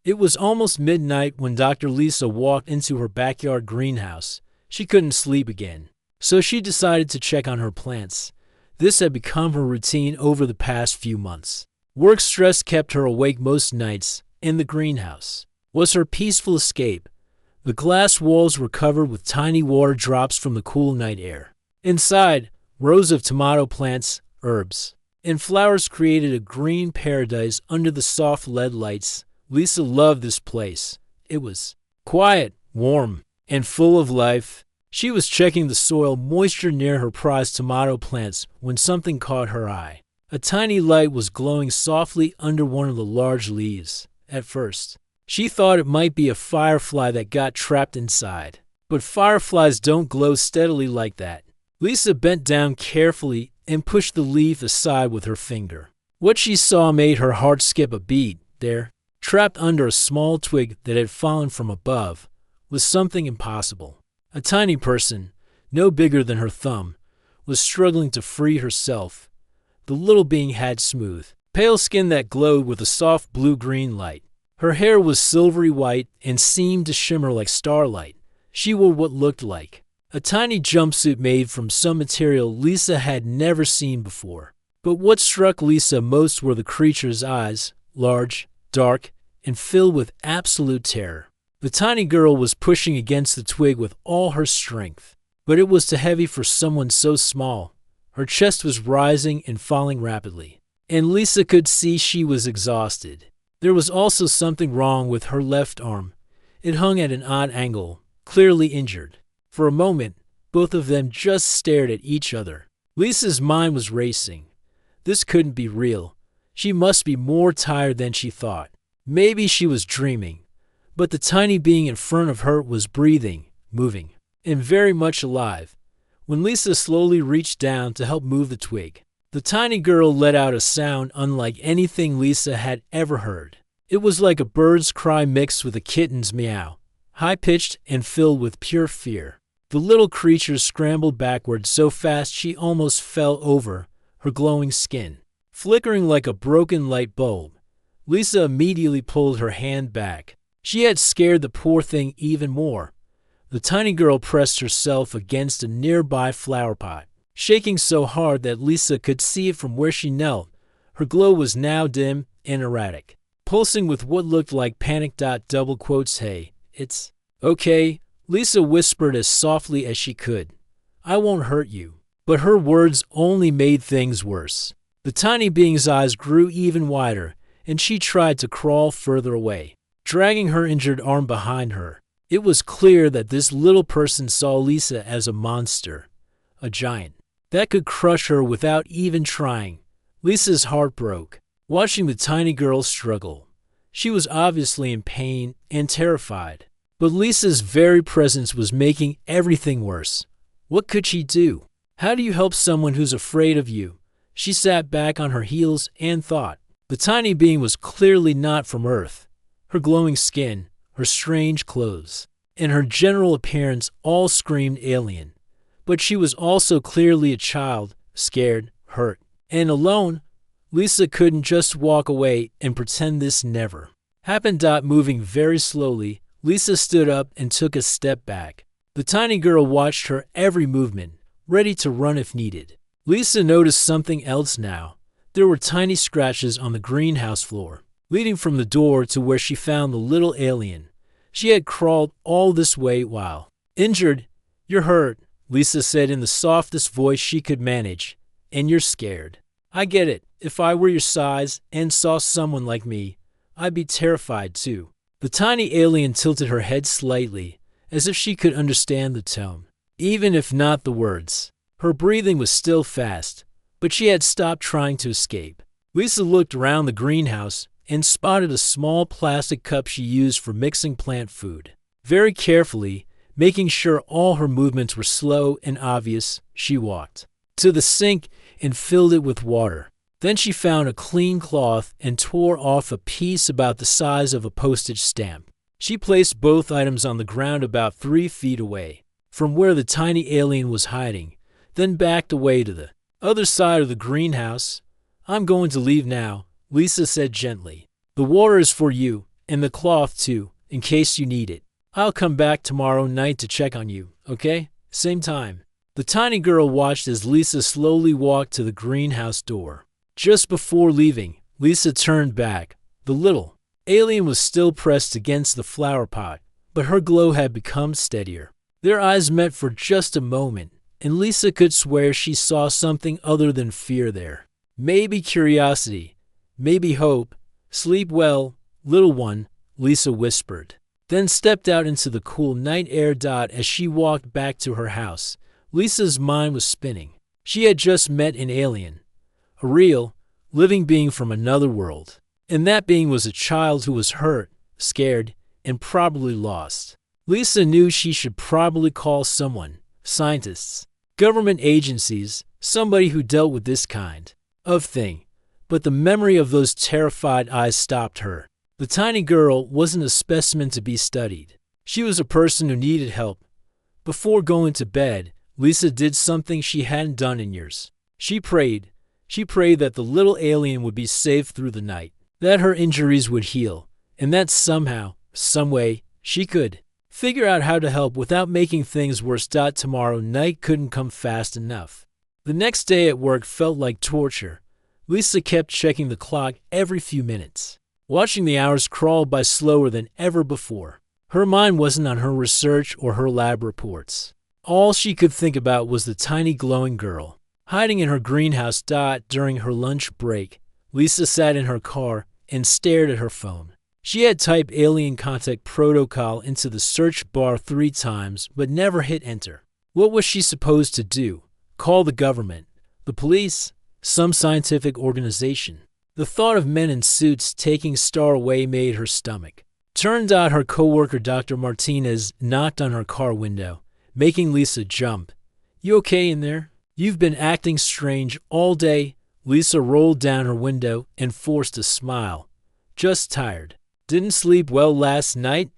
It was almost midnight when Dr. Lisa walked into her backyard greenhouse. She couldn't sleep again, so she decided to check on her plants. This had become her routine over the past few months. Work stress kept her awake most nights, and the greenhouse was her peaceful escape. The glass walls were covered with tiny water drops from the cool night air. Inside, rows of tomato plants, herbs, and flowers created a green paradise under the soft LED lights. Lisa loved this place. It was quiet, warm, and full of life. She was checking the soil moisture near her prized tomato plants when something caught her eye. A tiny light was glowing softly under one of the large leaves. At first, she thought it might be a firefly that got trapped inside. But fireflies don't glow steadily like that. Lisa bent down carefully and pushed the leaf aside with her finger. What she saw made her heart skip a beat. There, trapped under a small twig that had fallen from above, was something impossible. A tiny person, no bigger than her thumb, was struggling to free herself. The little being had smooth, pale skin that glowed with a soft blue-green light. Her hair was silvery white and seemed to shimmer like starlight. She wore what looked like a tiny jumpsuit made from some material Lisa had never seen before. But what struck Lisa most were the creature's eyes, large, dark, and filled with absolute terror. The tiny girl was pushing against the twig with all her strength, but it was too heavy for someone so small. Her chest was rising and falling rapidly, and Lisa could see she was exhausted. There was also something wrong with her left arm. It hung at an odd angle, clearly injured. For a moment, both of them just stared at each other. Lisa's mind was racing. This couldn't be real. She must be more tired than she thought. Maybe she was dreaming. But the tiny being in front of her was breathing, moving, and very much alive. When Lisa slowly reached down to help move the twig, the tiny girl let out a sound unlike anything Lisa had ever heard. It was like a bird's cry mixed with a kitten's meow, high-pitched and filled with pure fear. The little creature scrambled backward so fast she almost fell over, her glowing skin flickering like a broken light bulb. Lisa immediately pulled her hand back. She had scared the poor thing even more. The tiny girl pressed herself against a nearby flower pot, shaking so hard that Lisa could see it from where she knelt. Her glow was now dim and erratic, pulsing with what looked like panic. Double quotes. Hey, it's okay, Lisa whispered as softly as she could. I won't hurt you. But her words only made things worse. The tiny being's eyes grew even wider, and she tried to crawl further away, dragging her injured arm behind her. It was clear that this little person saw Lisa as a monster, a giant, that could crush her without even trying. Lisa's heart broke, watching the tiny girl struggle. She was obviously in pain and terrified, but Lisa's very presence was making everything worse. What could she do? How do you help someone who's afraid of you? She sat back on her heels and thought. The tiny being was clearly not from Earth. Her glowing skin, her strange clothes, and her general appearance all screamed alien. But she was also clearly a child, scared, hurt, and alone. Lisa couldn't just walk away and pretend this never happened. Moving very slowly, Lisa stood up and took a step back. The tiny girl watched her every movement, ready to run if needed. Lisa noticed something else now. There were tiny scratches on the greenhouse floor, leading from the door to where she found the little alien. She had crawled all this way while injured. You're hurt, Lisa said in the softest voice she could manage, and you're scared. I get it. If I were your size and saw someone like me, I'd be terrified too. The tiny alien tilted her head slightly, as if she could understand the tone, even if not the words. Her breathing was still fast, but she had stopped trying to escape. Lisa looked around the greenhouse and spotted a small plastic cup she used for mixing plant food. Very carefully, making sure all her movements were slow and obvious, she walked to the sink and filled it with water. Then she found a clean cloth and tore off a piece about the size of a postage stamp. She placed both items on the ground about 3 feet away from where the tiny alien was hiding, then backed away to the other side of the greenhouse. I'm going to leave now, Lisa said gently. The water is for you, And the cloth, too, in case you need it. I'll come back tomorrow night to check on you, okay? Same time." The tiny girl watched as Lisa slowly walked to the greenhouse door. Just before leaving, Lisa turned back. The little alien was still pressed against the flower pot, but her glow had become steadier. Their eyes met for just a moment, and Lisa could swear she saw something other than fear there. Maybe curiosity, maybe hope. "Sleep well, little one," Lisa whispered, then stepped out into the cool night air. As she walked back to her house, Lisa's mind was spinning. She had just met an alien, a real, living being from another world. And that being was a child who was hurt, scared, and probably lost. Lisa knew she should probably call someone, scientists, government agencies, somebody who dealt with this kind of thing. But the memory of those terrified eyes stopped her. The tiny girl wasn't a specimen to be studied. She was a person who needed help. Before going to bed, Lisa did something she hadn't done in years. She prayed. She prayed that the little alien would be safe through the night, that her injuries would heal, and that somehow, someway, she could figure out how to help without making things worse. Tomorrow night couldn't come fast enough. The next day at work felt like torture. Lisa kept checking the clock every few minutes, watching the hours crawl by slower than ever before. Her mind wasn't on her research or her lab reports. All she could think about was the tiny glowing girl, hiding in her greenhouse. During her lunch break, Lisa sat in her car and stared at her phone. She had typed alien contact protocol into the search bar 3 times, but never hit enter. What was she supposed to do? Call the government? The police? Some scientific organization? The thought of men in suits taking Star away made her stomach. Turned out her coworker Dr. Martinez knocked on her car window, making Lisa jump. "You okay in there? You've been acting strange all day." Lisa rolled down her window and forced a smile. "Just tired. Didn't sleep well last night?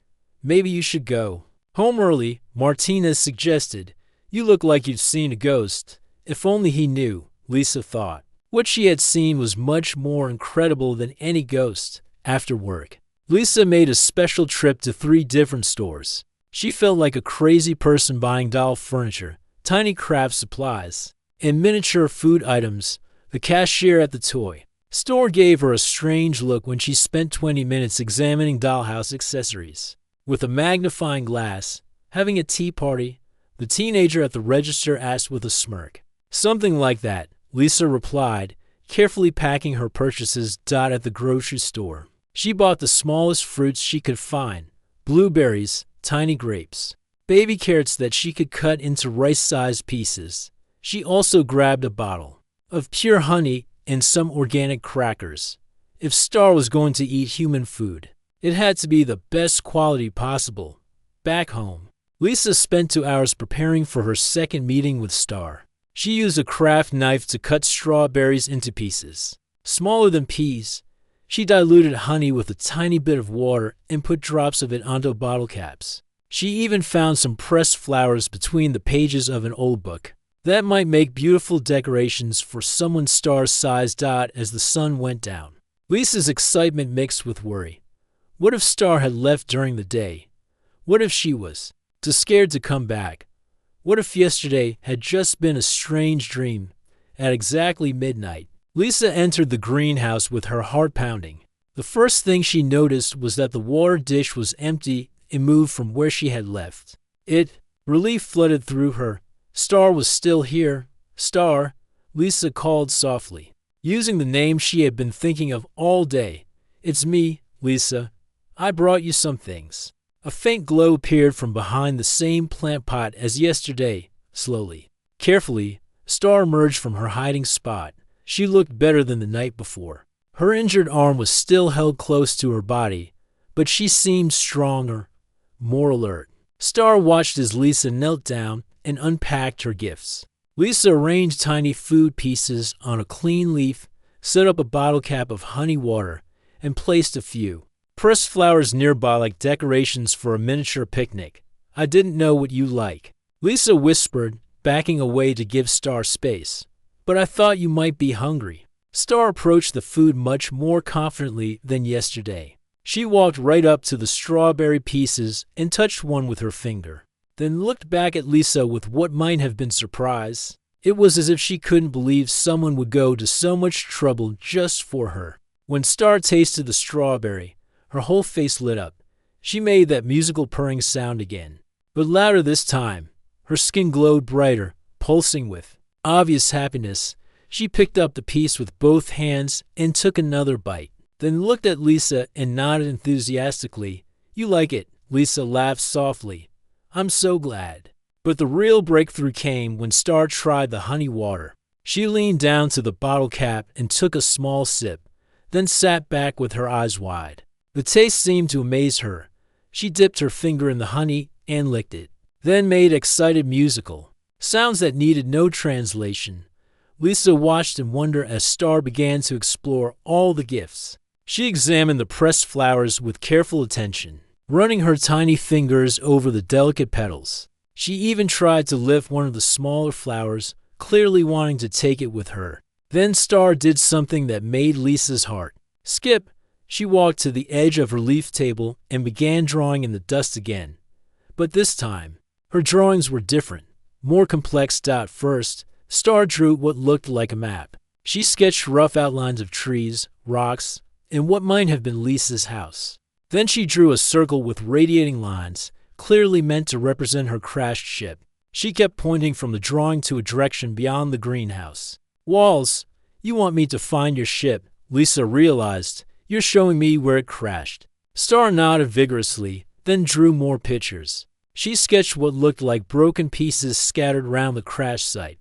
Maybe you should go home early," Martinez suggested. "You look like you've seen a ghost." If only he knew, Lisa thought. What she had seen was much more incredible than any ghost. After work, Lisa made a special trip to 3 different stores. She felt like a crazy person buying doll furniture, tiny craft supplies, and miniature food items. The cashier at the toy store gave her a strange look when she spent 20 minutes examining dollhouse accessories. With a magnifying glass, having a tea party, the teenager at the register asked with a smirk. "Something like that," Lisa replied, carefully packing her purchases. At the grocery store, she bought the smallest fruits she could find: blueberries, tiny grapes, baby carrots that she could cut into rice-sized pieces. She also grabbed a bottle of pure honey and some organic crackers. If Star was going to eat human food, it had to be the best quality possible. Back home, Lisa spent 2 hours preparing for her second meeting with Star. She used a craft knife to cut strawberries into pieces smaller than peas. She diluted honey with a tiny bit of water and put drops of it onto bottle caps. She even found some pressed flowers between the pages of an old book that might make beautiful decorations for someone's star-sized. As the sun went down, Lisa's excitement mixed with worry. What if Star had left during the day? What if she was too scared to come back? What if yesterday had just been a strange dream? At exactly midnight, Lisa entered the greenhouse with her heart pounding. The first thing she noticed was that the water dish was empty and moved from where she had left it. Relief flooded through her. Star was still here. "Star," Lisa called softly, using the name she had been thinking of all day. "It's me, Lisa. I brought you some things." A faint glow appeared from behind the same plant pot as yesterday. Slowly, carefully, Star emerged from her hiding spot. She looked better than the night before. Her injured arm was still held close to her body, but she seemed stronger, more alert. Star watched as Lisa knelt down and unpacked her gifts. Lisa arranged tiny food pieces on a clean leaf, set up a bottle cap of honey water, and placed a few pressed flowers nearby like decorations for a miniature picnic. "I didn't know what you like," Lisa whispered, backing away to give Star space. "But I thought you might be hungry." Star approached the food much more confidently than yesterday. She walked right up to the strawberry pieces and touched one with her finger, then looked back at Lisa with what might have been surprise. It was as if she couldn't believe someone would go to so much trouble just for her. When Star tasted the strawberry, her whole face lit up. She made that musical purring sound again, but louder this time. Her skin glowed brighter, pulsing with obvious happiness. She picked up the piece with both hands and took another bite, then looked at Lisa and nodded enthusiastically. "You like it?" Lisa laughed softly. "I'm so glad." But the real breakthrough came when Star tried the honey water. She leaned down to the bottle cap and took a small sip, then sat back with her eyes wide. The taste seemed to amaze her. She dipped her finger in the honey and licked it, then made excited musical sounds that needed no translation. Lisa watched in wonder as Star began to explore all the gifts. She examined the pressed flowers with careful attention, running her tiny fingers over the delicate petals. She even tried to lift one of the smaller flowers, clearly wanting to take it with her. Then Star did something that made Lisa's heart skip. She walked to the edge of her leaf table and began drawing in the dust again. But this time, her drawings were different, more complex. First, Star drew what looked like a map. She sketched rough outlines of trees, rocks, and what might have been Lisa's house. Then she drew a circle with radiating lines, clearly meant to represent her crashed ship. She kept pointing from the drawing to a direction beyond the greenhouse. "Walls, you want me to find your ship," Lisa realized. "You're showing me where it crashed." Star nodded vigorously, then drew more pictures. She sketched what looked like broken pieces scattered around the crash site.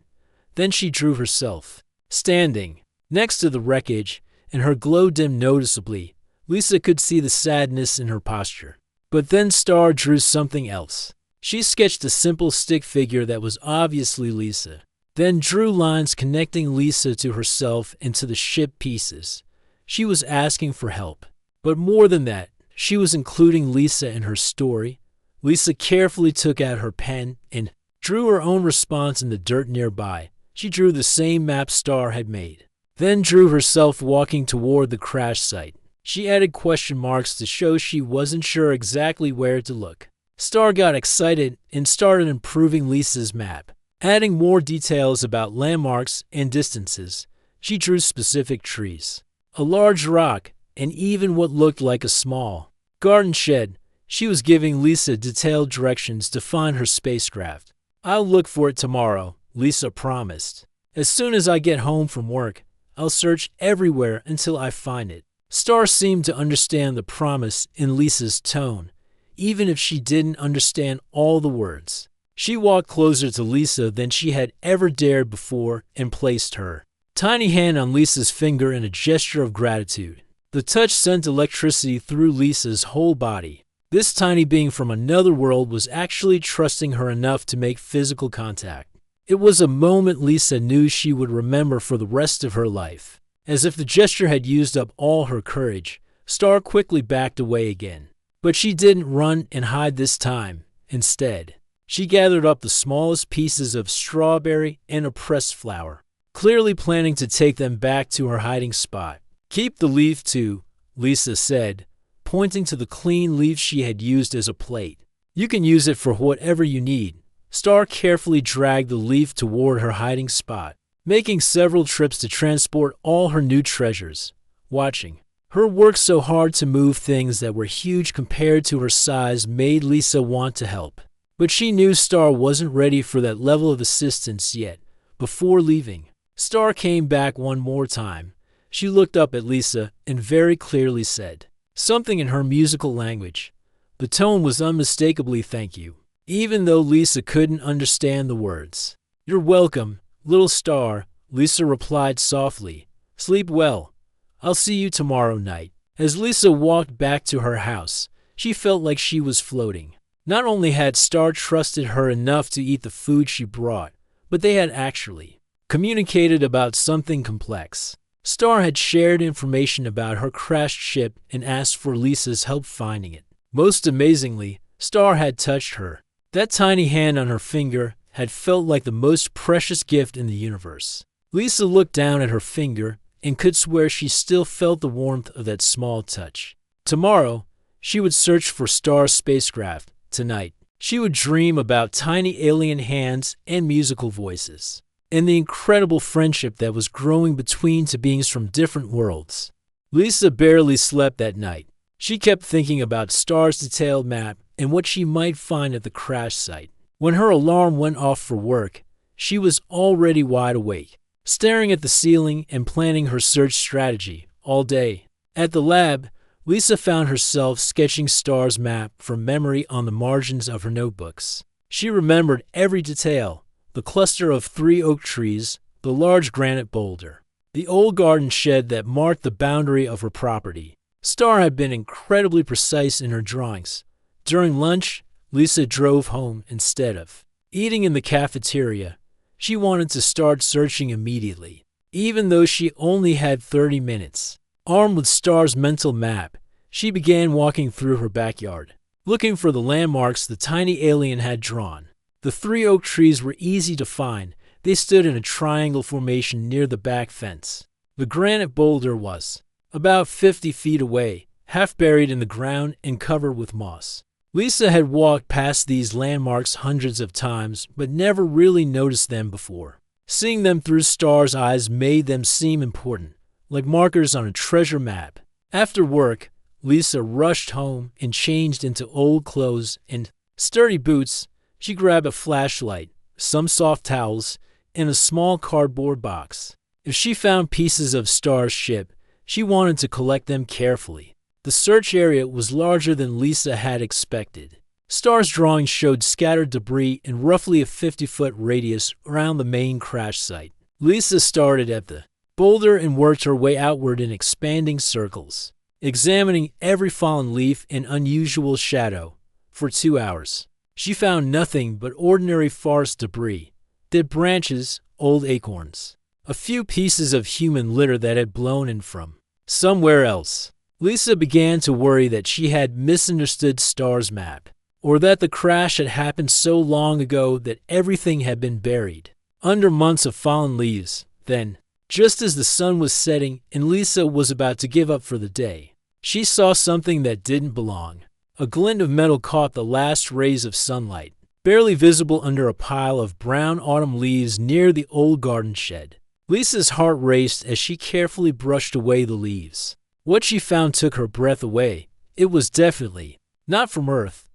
Then she drew herself, standing next to the wreckage, and her glow dimmed noticeably. Lisa could see the sadness in her posture. But then Star drew something else. She sketched a simple stick figure that was obviously Lisa, then drew lines connecting Lisa to herself and to the ship pieces. She was asking for help. But more than that, she was including Lisa in her story. Lisa carefully took out her pen and drew her own response in the dirt nearby. She drew the same map Star had made, then drew herself walking toward the crash site. She added question marks to show she wasn't sure exactly where to look. Star got excited and started improving Lisa's map, adding more details about landmarks and distances. She drew specific trees, a large rock, and even what looked like a small garden shed. She was giving Lisa detailed directions to find her spacecraft. "I'll look for it tomorrow," Lisa promised. "As soon as I get home from work, I'll search everywhere until I find it." Star seemed to understand the promise in Lisa's tone, even if she didn't understand all the words. She walked closer to Lisa than she had ever dared before and placed her tiny hand on Lisa's finger in a gesture of gratitude. The touch sent electricity through Lisa's whole body. This tiny being from another world was actually trusting her enough to make physical contact. It was a moment Lisa knew she would remember for the rest of her life. As if the gesture had used up all her courage, Star quickly backed away again. But she didn't run and hide this time. Instead, she gathered up the smallest pieces of strawberry and a pressed flower, clearly planning to take them back to her hiding spot. "Keep the leaf too," Lisa said, pointing to the clean leaf she had used as a plate. "You can use it for whatever you need." Star carefully dragged the leaf toward her hiding spot, making several trips to transport all her new treasures. Watching her work so hard to move things that were huge compared to her size made Lisa want to help. But she knew Star wasn't ready for that level of assistance yet. Before leaving, Star came back one more time. She looked up at Lisa and very clearly said something in her musical language. The tone was unmistakably "thank you," even though Lisa couldn't understand the words. "You're welcome, little Star," Lisa replied softly. "Sleep well. I'll see you tomorrow night." As Lisa walked back to her house, she felt like she was floating. Not only had Star trusted her enough to eat the food she brought, but they had actually communicated about something complex. Star had shared information about her crashed ship and asked for Lisa's help finding it. Most amazingly, Star had touched her. That tiny hand on her finger had felt like the most precious gift in the universe. Lisa looked down at her finger and could swear she still felt the warmth of that small touch. Tomorrow, she would search for star spacecraft. Tonight, she would dream about tiny alien hands and musical voices, and the incredible friendship that was growing between two beings from different worlds. Lisa barely slept that night. She kept thinking about STAR's detailed map and what she might find at the crash site. When her alarm went off for work, she was already wide awake, staring at the ceiling and planning her search strategy all day. At the lab, Lisa found herself sketching STAR's map from memory on the margins of her notebooks. She remembered every detail: the cluster of 3 oak trees, the large granite boulder, the old garden shed that marked the boundary of her property. STAR had been incredibly precise in her drawings. During lunch, Lisa drove home instead of eating in the cafeteria. She wanted to start searching immediately, even though she only had 30 minutes. Armed with STAR's mental map, she began walking through her backyard, looking for the landmarks the tiny alien had drawn. The 3 oak trees were easy to find. They stood in a triangle formation near the back fence. The granite boulder was about 50 feet away, half buried in the ground and covered with moss. Lisa had walked past these landmarks hundreds of times, but never really noticed them before. Seeing them through STAR's eyes made them seem important, like markers on a treasure map. After work, Lisa rushed home and changed into old clothes and sturdy boots. She grabbed a flashlight, some soft towels, and a small cardboard box. If she found pieces of STAR's ship, she wanted to collect them carefully. The search area was larger than Lisa had expected. STAR's drawings showed scattered debris in roughly a 50-foot radius around the main crash site. Lisa started at the boulder and worked her way outward in expanding circles, examining every fallen leaf and unusual shadow. For 2 hours, she found nothing but ordinary forest debris, dead branches, old acorns, a few pieces of human litter that had blown in from somewhere else. Lisa began to worry that she had misunderstood STAR's map, or that the crash had happened so long ago that everything had been buried under months of fallen leaves. Then, just as the sun was setting and Lisa was about to give up for the day, she saw something that didn't belong. A glint of metal caught the last rays of sunlight, barely visible under a pile of brown autumn leaves near the old garden shed. Lisa's heart raced as she carefully brushed away the leaves. What she found took her breath away. It was definitely not from Earth.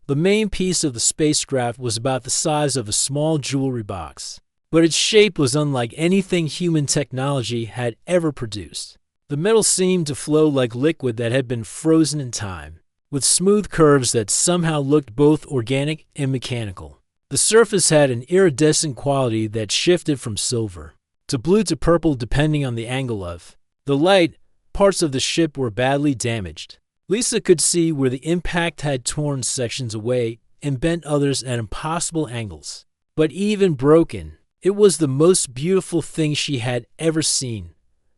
The main piece of the spacecraft was about the size of a small jewelry box, but its shape was unlike anything human technology had ever produced. The metal seemed to flow like liquid that had been frozen in time, with smooth curves that somehow looked both organic and mechanical. The surface had an iridescent quality that shifted from silver to blue to purple depending on the angle of the light. Parts of the ship were badly damaged. Lisa could see where the impact had torn sections away and bent others at impossible angles. But even broken, it was the most beautiful thing she had ever seen.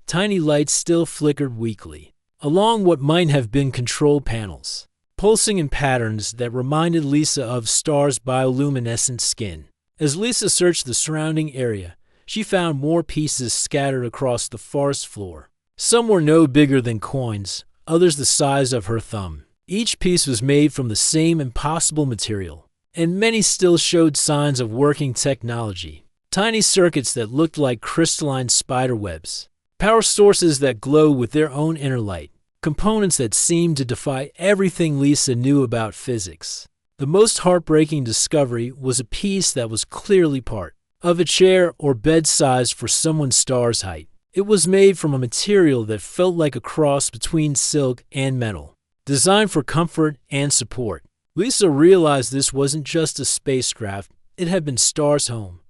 Tiny lights still flickered weakly along what might have been control panels, pulsing in patterns that reminded Lisa of STAR's bioluminescent skin. As Lisa searched the surrounding area, she found more pieces scattered across the forest floor. Some were no bigger than coins, others the size of her thumb. Each piece was made from the same impossible material, and many still showed signs of working technology. Tiny circuits that looked like crystalline spider webs, power sources that glow with their own inner light, components that seemed to defy everything Lisa knew about physics. The most heartbreaking discovery was a piece that was clearly part of a chair or bed size for someone STAR's height. It was made from a material that felt like a cross between silk and metal, designed for comfort and support. Lisa realized this wasn't just a spacecraft. It had been STAR's home,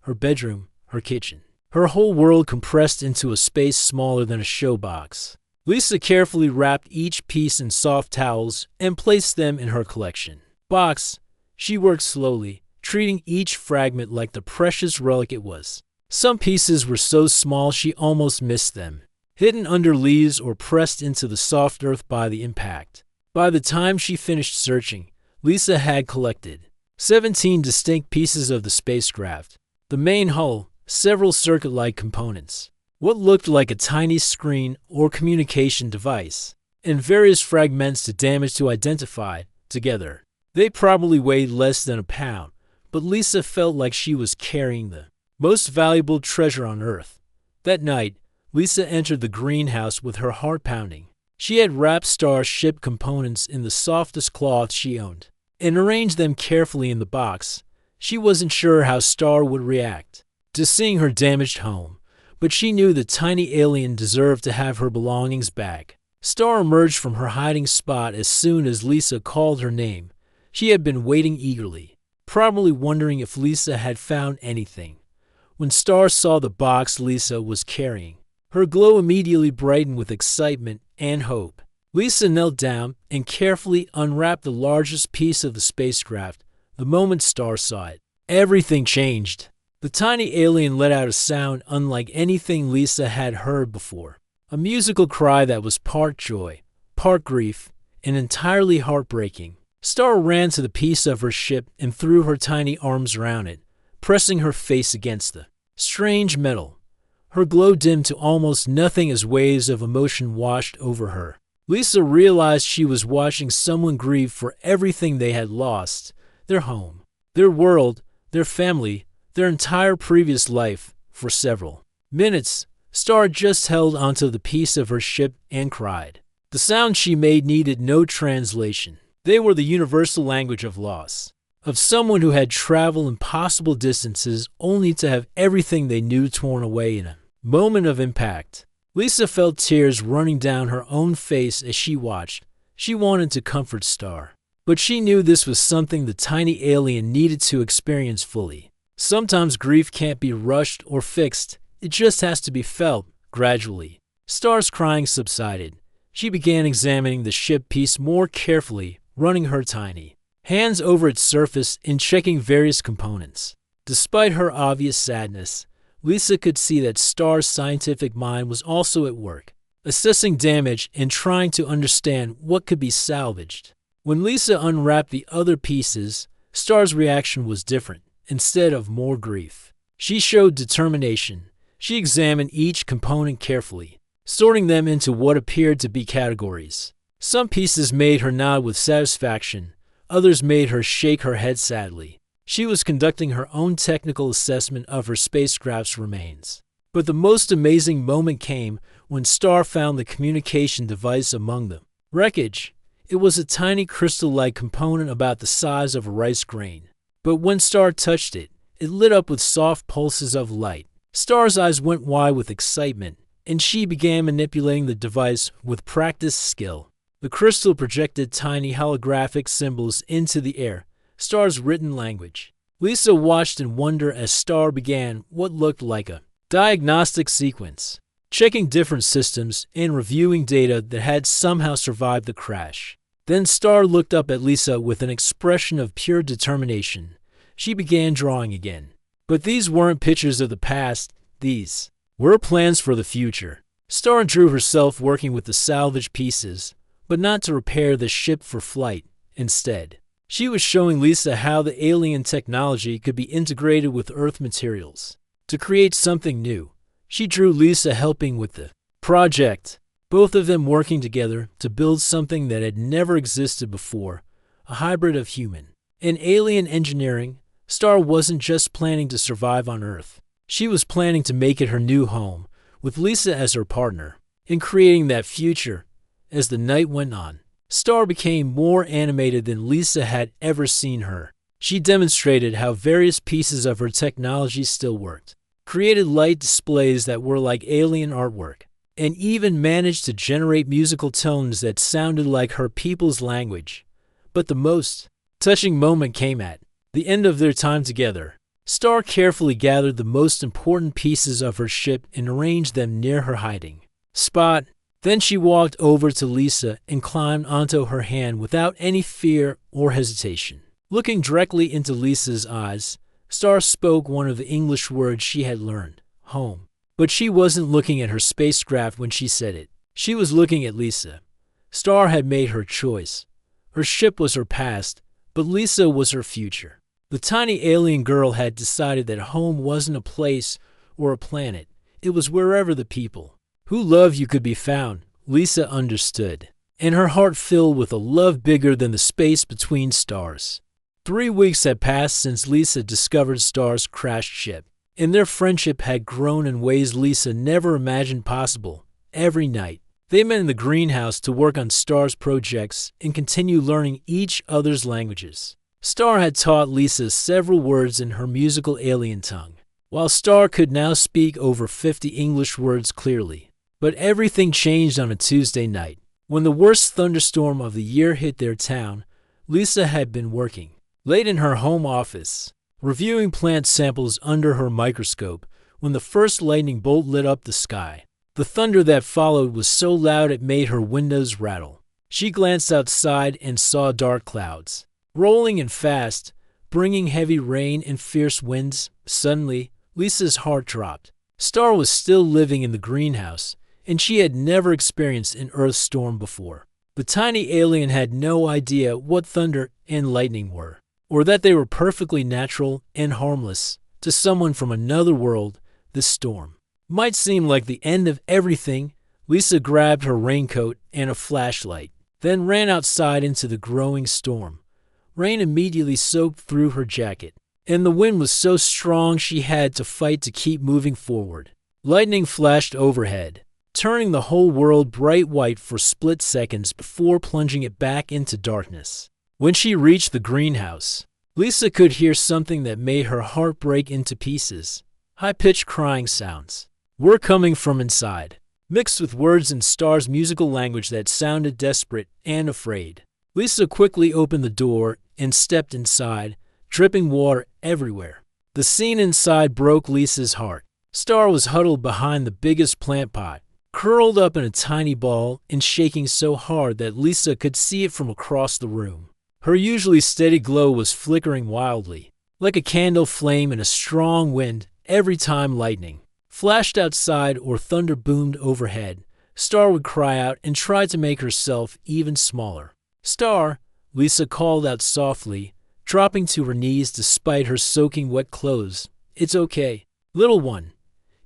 her bedroom, her kitchen, her whole world compressed into a space smaller than a showbox. Lisa carefully wrapped each piece in soft towels and placed them in her collection box. She worked slowly, treating each fragment like the precious relic it was. Some pieces were so small she almost missed them, hidden under leaves or pressed into the soft earth by the impact. By the time she finished searching, Lisa had collected 17 distinct pieces of the spacecraft, the main hull, several circuit-like components, what looked like a tiny screen or communication device, and various fragments too damaged to identify. Together, they probably weighed less than a pound, but Lisa felt like she was carrying the most valuable treasure on Earth. That night, Lisa entered the greenhouse with her heart pounding. She had wrapped Star's ship components in the softest cloth she owned and arranged them carefully in the box. She wasn't sure how Star would react to seeing her damaged home, but she knew the tiny alien deserved to have her belongings back. Star emerged from her hiding spot as soon as Lisa called her name. She had been waiting eagerly, probably wondering if Lisa had found anything. When Star saw the box Lisa was carrying, her glow immediately brightened with excitement and hope. Lisa knelt down and carefully unwrapped the largest piece of the spacecraft. The moment Star saw it, everything changed. The tiny alien let out a sound unlike anything Lisa had heard before. A musical cry that was part joy, part grief, and entirely heartbreaking. Star ran to the piece of her ship and threw her tiny arms around it, pressing her face against the strange metal. Her glow dimmed to almost nothing as waves of emotion washed over her. Lisa realized she was watching someone grieve for everything they had lost: their home, their world, their family, their entire previous life. For several minutes, Star just held onto the piece of her ship and cried. The sounds she made needed no translation. They were the universal language of loss, of someone who had traveled impossible distances only to have everything they knew torn away in a moment of impact. Lisa felt tears running down her own face as she watched. She wanted to comfort Star, but she knew this was something the tiny alien needed to experience fully. Sometimes grief can't be rushed or fixed. It just has to be felt, gradually. Star's crying subsided. She began examining the ship piece more carefully, running her tiny hands over its surface and checking various components. Despite her obvious sadness, Lisa could see that Star's scientific mind was also at work, assessing damage and trying to understand what could be salvaged. When Lisa unwrapped the other pieces, Star's reaction was different. Instead of more grief, she showed determination. She examined each component carefully, sorting them into what appeared to be categories. Some pieces made her nod with satisfaction, others made her shake her head sadly. She was conducting her own technical assessment of her spacecraft's remains. But the most amazing moment came when Star found the communication device among the wreckage. It was a tiny crystal-like component about the size of a rice grain. But when Star touched it, it lit up with soft pulses of light. Star's eyes went wide with excitement, and she began manipulating the device with practiced skill. The crystal projected tiny holographic symbols into the air, Star's written language. Lisa watched in wonder as Star began what looked like a diagnostic sequence, checking different systems and reviewing data that had somehow survived the crash. Then Star looked up at Lisa with an expression of pure determination. She began drawing again. But these weren't pictures of the past. These were plans for the future. Star drew herself working with the salvage pieces, but not to repair the ship for flight. Instead, she was showing Lisa how the alien technology could be integrated with Earth materials to create something new. She drew Lisa helping with the project, both of them working together to build something that had never existed before, a hybrid of human and alien engineering. Star wasn't just planning to survive on Earth. She was planning to make it her new home, with Lisa as her partner, in creating that future. As the night went on, Star became more animated than Lisa had ever seen her. She demonstrated how various pieces of her technology still worked, created light displays that were like alien artwork, and even managed to generate musical tones that sounded like her people's language. But the most touching moment came at the end of their time together. Star carefully gathered the most important pieces of her ship and arranged them near her hiding spot. Then she walked over to Lisa and climbed onto her hand without any fear or hesitation. Looking directly into Lisa's eyes, Star spoke one of the English words she had learned, home. But she wasn't looking at her spacecraft when she said it. She was looking at Lisa. Star had made her choice. Her ship was her past, but Lisa was her future. The tiny alien girl had decided that home wasn't a place or a planet. It was wherever the people who love you could be found. Lisa understood. and her heart filled with a love bigger than the space between stars. 3 weeks had passed since Lisa discovered Star's crashed ship, and their friendship had grown in ways Lisa never imagined possible. Every night, they met in the greenhouse to work on Star's projects and continue learning each other's languages. Star had taught Lisa several words in her musical alien tongue, while Star could now speak over 50 English words clearly. But everything changed on a Tuesday night. When the worst thunderstorm of the year hit their town, Lisa had been working late in her home office, reviewing plant samples under her microscope, when the first lightning bolt lit up the sky. The thunder that followed was so loud it made her windows rattle. She glanced outside and saw dark clouds, rolling in fast, bringing heavy rain and fierce winds. Suddenly, Lisa's heart dropped. Star was still living in the greenhouse, and she had never experienced an earth storm before. The tiny alien had no idea what thunder and lightning were, or that they were perfectly natural and harmless. To someone from another world, this storm might seem like the end of everything. Lisa grabbed her raincoat and a flashlight, then ran outside into the growing storm. Rain immediately soaked through her jacket, and the wind was so strong she had to fight to keep moving forward. Lightning flashed overhead, turning the whole world bright white for split seconds before plunging it back into darkness. When she reached the greenhouse, Lisa could hear something that made her heart break into pieces. High-pitched crying sounds were coming from inside, mixed with words in Star's musical language that sounded desperate and afraid. Lisa quickly opened the door and stepped inside, dripping water everywhere. The scene inside broke Lisa's heart. Star was huddled behind the biggest plant pot, curled up in a tiny ball and shaking so hard that Lisa could see it from across the room. Her usually steady glow was flickering wildly, like a candle flame in a strong wind. Every time lightning flashed outside or thunder boomed overhead, Star would cry out and try to make herself even smaller. "Star," Lisa called out softly, dropping to her knees despite her soaking wet clothes. "It's okay, little one.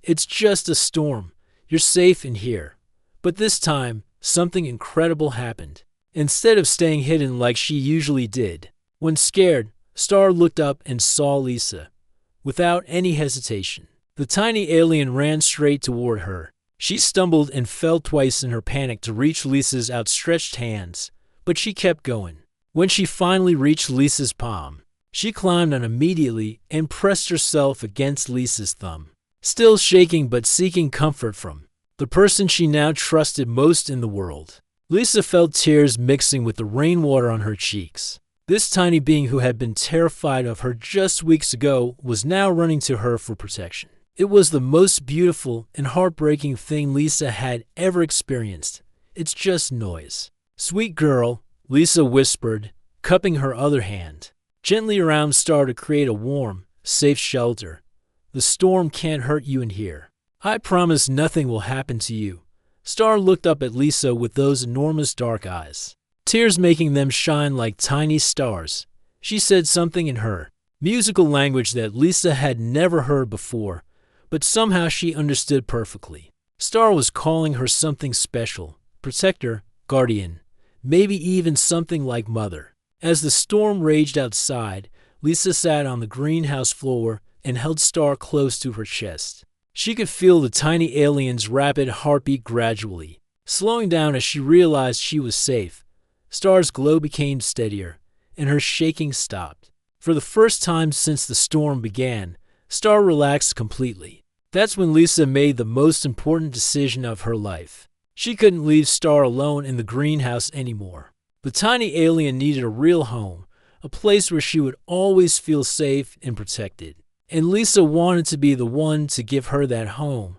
It's just a storm. You're safe in here." But this time, something incredible happened. Instead of staying hidden like she usually did, when scared, Star looked up and saw Lisa. Without any hesitation, the tiny alien ran straight toward her. She stumbled and fell twice in her panic to reach Lisa's outstretched hands, but she kept going. When she finally reached Lisa's palm, she climbed on immediately and pressed herself against Lisa's thumb, still shaking but seeking comfort from the person she now trusted most in the world. Lisa felt tears mixing with the rainwater on her cheeks. This tiny being who had been terrified of her just weeks ago was now running to her for protection. It was the most beautiful and heartbreaking thing Lisa had ever experienced. "It's just noise, sweet girl," Lisa whispered, cupping her other hand gently around Star to create a warm, safe shelter. "The storm can't hurt you in here. I promise nothing will happen to you." Star looked up at Lisa with those enormous dark eyes, tears making them shine like tiny stars. She said something in her musical language that Lisa had never heard before, but somehow she understood perfectly. Star was calling her something special: protector, guardian, maybe even something like mother. As the storm raged outside, Lisa sat on the greenhouse floor and held Star close to her chest. She could feel the tiny alien's rapid heartbeat gradually slowing down as she realized she was safe. Star's glow became steadier, and her shaking stopped. For the first time since the storm began, Star relaxed completely. That's when Lisa made the most important decision of her life. She couldn't leave Star alone in the greenhouse anymore. The tiny alien needed a real home, a place where she would always feel safe and protected. And Lisa wanted to be the one to give her that home.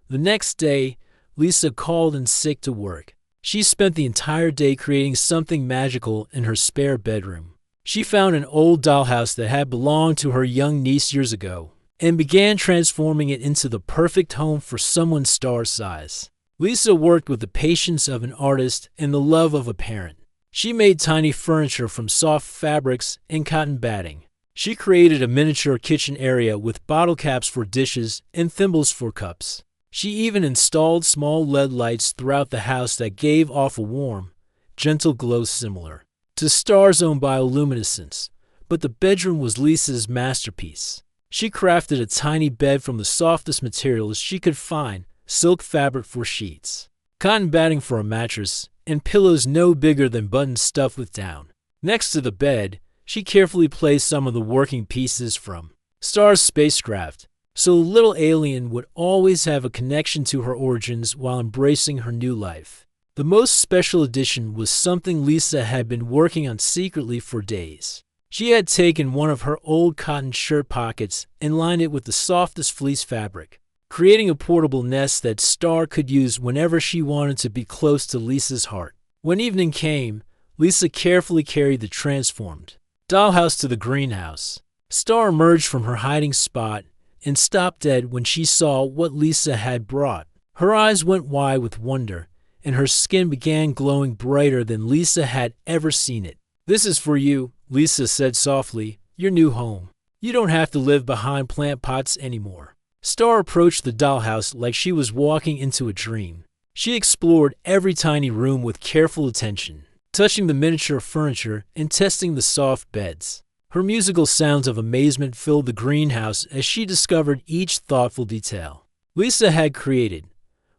The next day, Lisa called in sick to work. She spent the entire day creating something magical in her spare bedroom. She found an old dollhouse that had belonged to her young niece years ago and began transforming it into the perfect home for someone Star's size. Lisa worked with the patience of an artist and the love of a parent. She made tiny furniture from soft fabrics and cotton batting. She created a miniature kitchen area with bottle caps for dishes and thimbles for cups. She even installed small LED lights throughout the house that gave off a warm, gentle glow similar to Star's own bioluminescence, but the bedroom was Lisa's masterpiece. She crafted a tiny bed from the softest materials she could find, silk fabric for sheets, cotton batting for a mattress, and pillows no bigger than buttons stuffed with down. Next to the bed, she carefully placed some of the working pieces from Star's spacecraft, so the little alien would always have a connection to her origins while embracing her new life. The most special addition was something Lisa had been working on secretly for days. She had taken one of her old cotton shirt pockets and lined it with the softest fleece fabric, creating a portable nest that Star could use whenever she wanted to be close to Lisa's heart. When evening came, Lisa carefully carried the transformed dollhouse to the greenhouse. Star emerged from her hiding spot and stopped dead when she saw what Lisa had brought. Her eyes went wide with wonder, and her skin began glowing brighter than Lisa had ever seen it. "This is for you," Lisa said softly, "your new home. You don't have to live behind plant pots anymore." Star approached the dollhouse like she was walking into a dream. She explored every tiny room with careful attention, touching the miniature furniture and testing the soft beds. Her musical sounds of amazement filled the greenhouse as she discovered each thoughtful detail Lisa had created.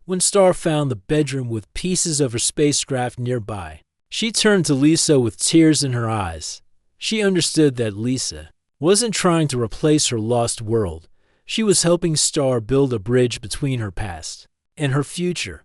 When Star found the bedroom with pieces of her spacecraft nearby, she turned to Lisa with tears in her eyes. She understood that Lisa wasn't trying to replace her lost world. She was helping Star build a bridge between her past and her future.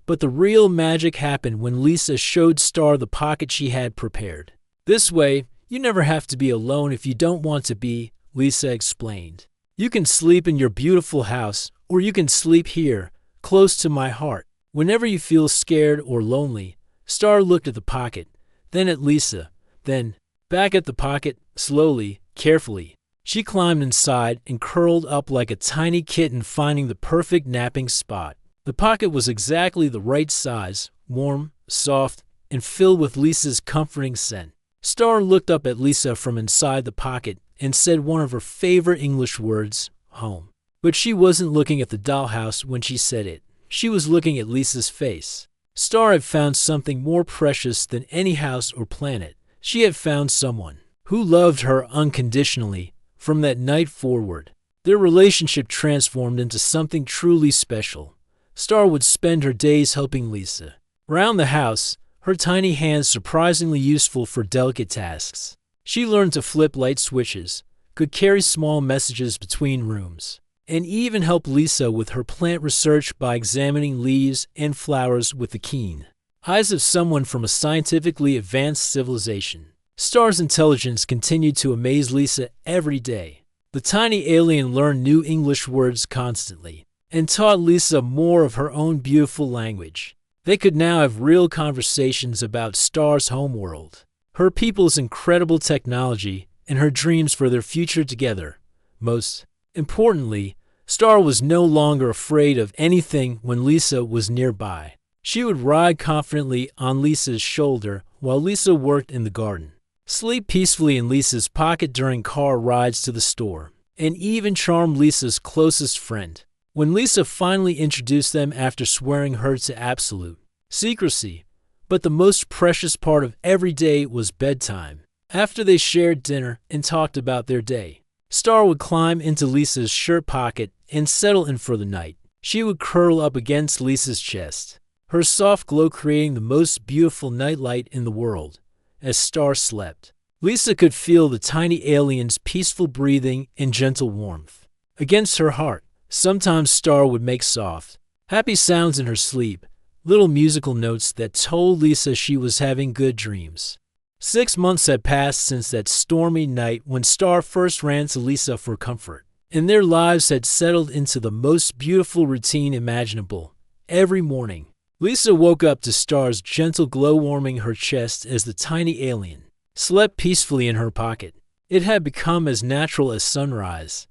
But the real magic happened when Lisa showed Star the pocket she had prepared. "This way, you never have to be alone if you don't want to be," Lisa explained. "You can sleep in your beautiful house, or you can sleep here, close to my heart. Whenever you feel scared or lonely." Star looked at the pocket, then at Lisa, then back at the pocket, slowly, carefully. She climbed inside and curled up like a tiny kitten, finding the perfect napping spot. The pocket was exactly the right size, warm, soft, and filled with Lisa's comforting scent. Star looked up at Lisa from inside the pocket and said one of her favorite English words, home. But she wasn't looking at the dollhouse when she said it. She was looking at Lisa's face. Star had found something more precious than any house or planet. She had found someone who loved her unconditionally. From that night forward, their relationship transformed into something truly special. Star would spend her days helping Lisa around the house, her tiny hands surprisingly useful for delicate tasks. She learned to flip light switches, could carry small messages between rooms, and even help Lisa with her plant research by examining leaves and flowers with the keen eyes of someone from a scientifically advanced civilization. Star's intelligence continued to amaze Lisa every day. The tiny alien learned new English words constantly and taught Lisa more of her own beautiful language. They could now have real conversations about Star's homeworld, her people's incredible technology, and her dreams for their future together. Most importantly, Star was no longer afraid of anything when Lisa was nearby. She would ride confidently on Lisa's shoulder while Lisa worked in the garden, sleep peacefully in Lisa's pocket during car rides to the store, and even charm Lisa's closest friend. When Lisa finally introduced them after swearing her to absolute secrecy, but the most precious part of every day was bedtime. After they shared dinner and talked about their day, Star would climb into Lisa's shirt pocket and settle in for the night. She would curl up against Lisa's chest, her soft glow creating the most beautiful nightlight in the world. As Star slept, Lisa could feel the tiny alien's peaceful breathing and gentle warmth against her heart. Sometimes Star would make soft, happy sounds in her sleep, little musical notes that told Lisa she was having good dreams. 6 months had passed since that stormy night when Star first ran to Lisa for comfort, and their lives had settled into the most beautiful routine imaginable. Every morning, Lisa woke up to Star's gentle glow warming her chest as the tiny alien slept peacefully in her pocket. It had become as natural as sunrise,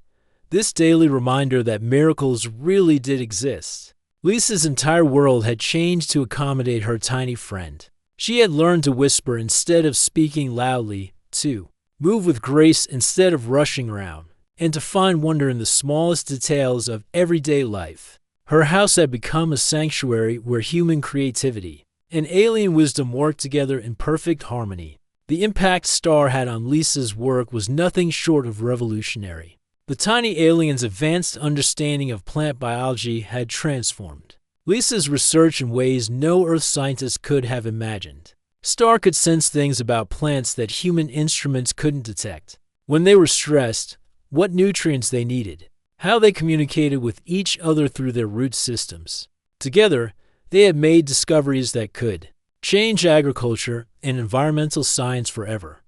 this daily reminder that miracles really did exist. Lisa's entire world had changed to accommodate her tiny friend. She had learned to whisper instead of speaking loudly, to move with grace instead of rushing around, and to find wonder in the smallest details of everyday life. Her house had become a sanctuary where human creativity and alien wisdom worked together in perfect harmony. The impact Star had on Lisa's work was nothing short of revolutionary. The tiny alien's advanced understanding of plant biology had transformed Lisa's research in ways no Earth scientists could have imagined. Star could sense things about plants that human instruments couldn't detect. When they were stressed, what nutrients they needed, how they communicated with each other through their root systems. Together, they had made discoveries that could change agriculture and environmental science forever.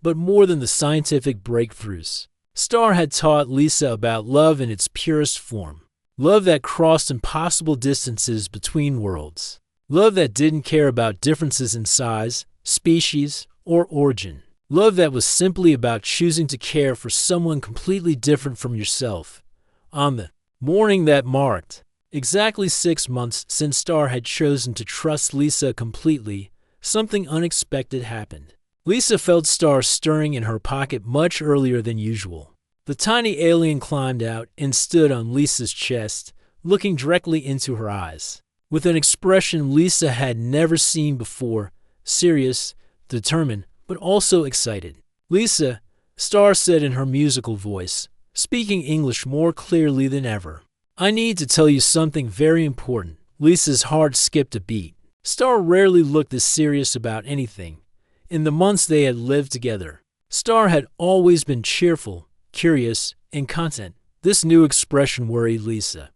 But more than the scientific breakthroughs, Star had taught Lisa about love in its purest form. Love that crossed impossible distances between worlds. Love that didn't care about differences in size, species, or origin. Love that was simply about choosing to care for someone completely different from yourself. On the morning that marked exactly 6 months since Star had chosen to trust Lisa completely, something unexpected happened. Lisa felt Star stirring in her pocket much earlier than usual. The tiny alien climbed out and stood on Lisa's chest, looking directly into her eyes. With an expression Lisa had never seen before, serious, determined, but also excited. "Lisa," Star said in her musical voice, speaking English more clearly than ever, "I need to tell you something very important." Lisa's heart skipped a beat. Star rarely looked this serious about anything. In the months they had lived together, Star had always been cheerful, curious, and content. This new expression worried Lisa.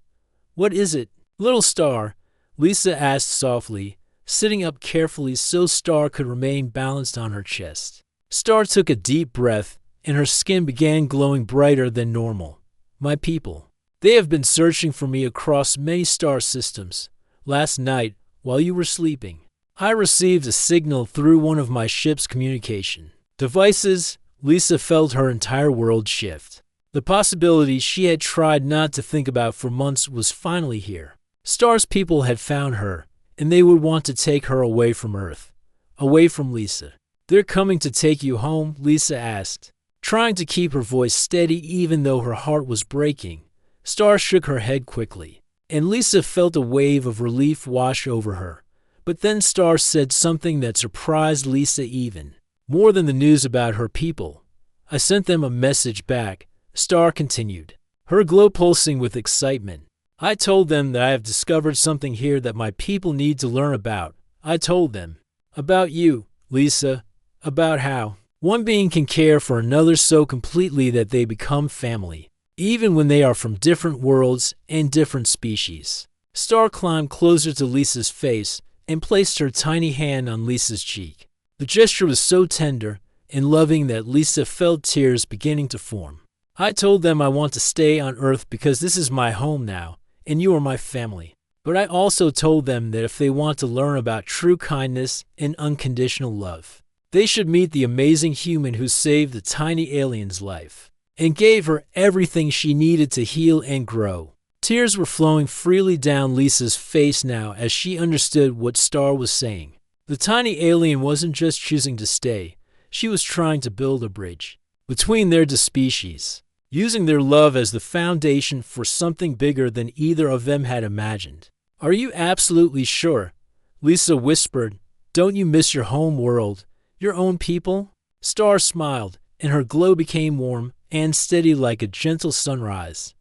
"What is it, little Star?" Lisa asked softly, sitting up carefully so Star could remain balanced on her chest. Star took a deep breath, and her skin began glowing brighter than normal. "My people. They have been searching for me across many star systems. Last night, while you were sleeping, I received a signal through one of my ship's communication devices." Lisa felt her entire world shift. The possibility she had tried not to think about for months was finally here. Star's people had found her, and they would want to take her away from Earth, away from Lisa. "They're coming to take you home?" Lisa asked, trying to keep her voice steady even though her heart was breaking. Star shook her head quickly, and Lisa felt a wave of relief wash over her. But then Star said something that surprised Lisa even more than the news about her people. "I sent them a message back," Star continued, her glow pulsing with excitement. "I told them that I have discovered something here that my people need to learn about. I told them about you, Lisa, about how one being can care for another so completely that they become family, even when they are from different worlds and different species." Star climbed closer to Lisa's face and placed her tiny hand on Lisa's cheek. The gesture was so tender and loving that Lisa felt tears beginning to form. "I told them I want to stay on Earth because this is my home now, and you are my family. But I also told them that if they want to learn about true kindness and unconditional love, they should meet the amazing human who saved the tiny alien's life and gave her everything she needed to heal and grow." Tears were flowing freely down Lisa's face now as she understood what Star was saying. The tiny alien wasn't just choosing to stay, she was trying to build a bridge between their two species, using their love as the foundation for something bigger than either of them had imagined. "Are you absolutely sure?" Lisa whispered. "Don't you miss your home world, your own people?" Star smiled, and her glow became warm and steady like a gentle sunrise.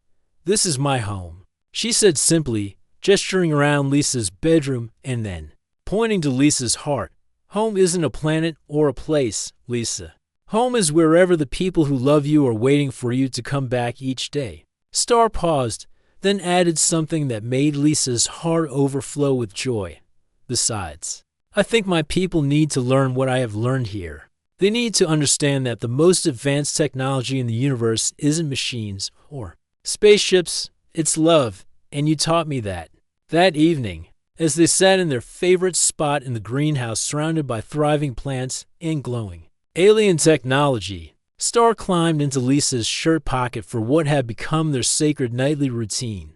"This is my home," she said simply, gesturing around Lisa's bedroom and then pointing to Lisa's heart. "Home isn't a planet or a place, Lisa. Home is wherever the people who love you are waiting for you to come back each day." Star paused, then added something that made Lisa's heart overflow with joy. "Besides, I think my people need to learn what I have learned here. They need to understand that the most advanced technology in the universe isn't machines or spaceships, it's love, and you taught me that." That evening, as they sat in their favorite spot in the greenhouse surrounded by thriving plants and glowing alien technology, Star climbed into Lisa's shirt pocket for what had become their sacred nightly routine.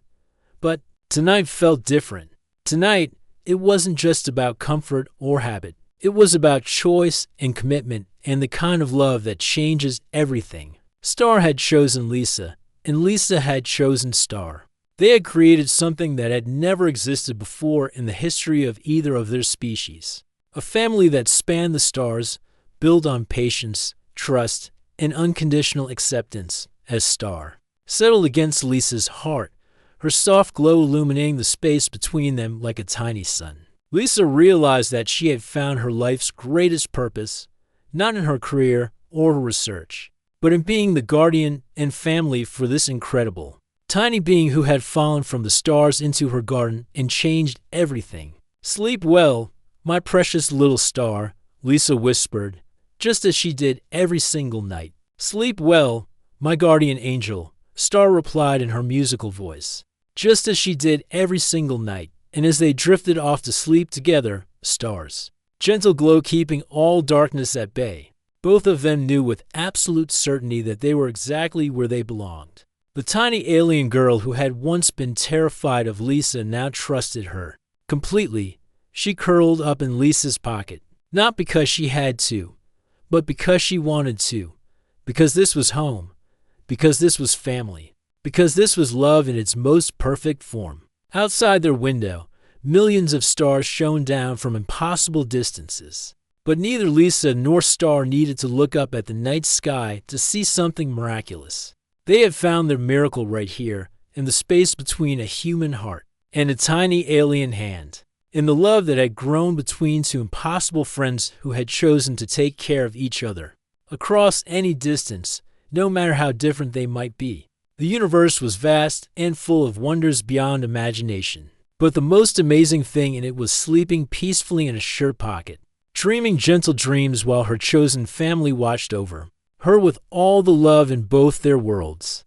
But tonight felt different. Tonight, it wasn't just about comfort or habit. It was about choice and commitment and the kind of love that changes everything. Star had chosen Lisa, and Lisa had chosen Star. They had created something that had never existed before in the history of either of their species. A family that spanned the stars, built on patience, trust, and unconditional acceptance, as Star settled against Lisa's heart, her soft glow illuminating the space between them like a tiny sun. Lisa realized that she had found her life's greatest purpose, not in her career or her research, but in being the guardian and family for this incredible, tiny being who had fallen from the stars into her garden and changed everything. "Sleep well, my precious little star," Lisa whispered, just as she did every single night. "Sleep well, my guardian angel," Star replied in her musical voice, just as she did every single night. And as they drifted off to sleep together, stars, gentle glow keeping all darkness at bay, both of them knew with absolute certainty that they were exactly where they belonged. The tiny alien girl who had once been terrified of Lisa now trusted her completely. She curled up in Lisa's pocket, not because she had to, but because she wanted to, because this was home, because this was family, because this was love in its most perfect form. Outside their window, millions of stars shone down from impossible distances. But neither Lisa nor Star needed to look up at the night sky to see something miraculous. They had found their miracle right here, in the space between a human heart and a tiny alien hand, in the love that had grown between two impossible friends who had chosen to take care of each other, across any distance, no matter how different they might be. The universe was vast and full of wonders beyond imagination, but the most amazing thing in it was sleeping peacefully in a shirt pocket, dreaming gentle dreams while her chosen family watched over her with all the love in both their worlds.